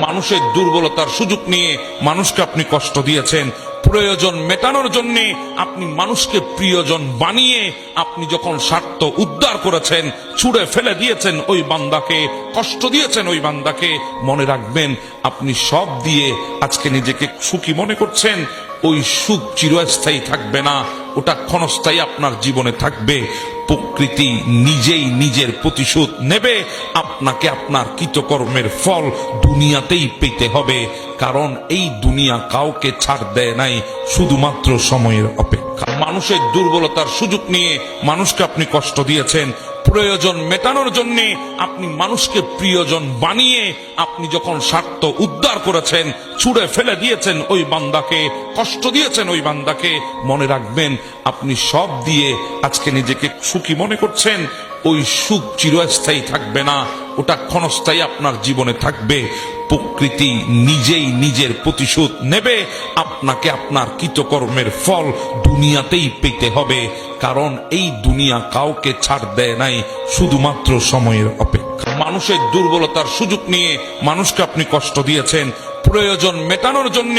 মানুষের দুর্বলতার সুযোগ নিয়ে মানুষকে আপনি কষ্ট দিয়েছেন। প্রয়োজন মেটানোর জন্য আপনি মানুষকে প্রিয়জন বানিয়ে আপনি যখন স্বার্থ উদ্ধার করেছেন, ছুঁড়ে ফেলে দিয়েছেন ওই বান্দাকে, কষ্ট দিয়েছেন ওই বান্দাকে। মনে রাখবেন, আপনি সব দিয়ে আজকে নিজেকে সুখী মনে করছেন। ওই সুখ চিরস্থায়ী থাকবে না, ওটা ক্ষণস্থায়ী আপনার জীবনে থাকবে। প্রকৃতি নিজেই নিজের প্রতিশোধ নেবে। আপনাকে আপনার কৃতকর্মের ফল দুনিয়াতেই পেতে হবে, কারণ এই দুনিয়া কাউকে ছাড় দেয় নাই, শুধুমাত্র সময়ের অপেক্ষা। মানুষের দুর্বলতার সুযোগ নিয়ে মানুষকে আপনি কষ্ট দিয়েছেন। প্রয়োজন মেটানোর জন্য আপনি মানুষকে প্রিয়জন বানিয়ে আপনি যখন স্বার্থ উদ্ধার করেছেন, ছুঁড়ে ফেলে দিয়েছেন ওই বান্দাকে, কষ্ট দিয়েছেন ওই বান্দাকে। মনে রাখবেন, আপনি সব দিয়ে আজকে নিজেকে সুখী মনে করছেন। ওই সুখ চিরস্থায়ী থাকবে না, ওটা ক্ষণস্থায়ী আপনার জীবনে থাকবে। প্রকৃতি নিজেই নিজের প্রতিশোধ নেবে। আপনাকে আপনার কৃতকর্মের ফল দুনিয়াতেই পেতে হবে, কারণ এই দুনিয়া কাউকে ছাড় দেয় নাই, শুধুমাত্র সময়ের অপেক্ষা। মানুষের দুর্বলতার সুযোগ নিয়ে মানুষকে আপনি কষ্ট দিয়েছেন। প্রয়োজন মেটানোর জন্য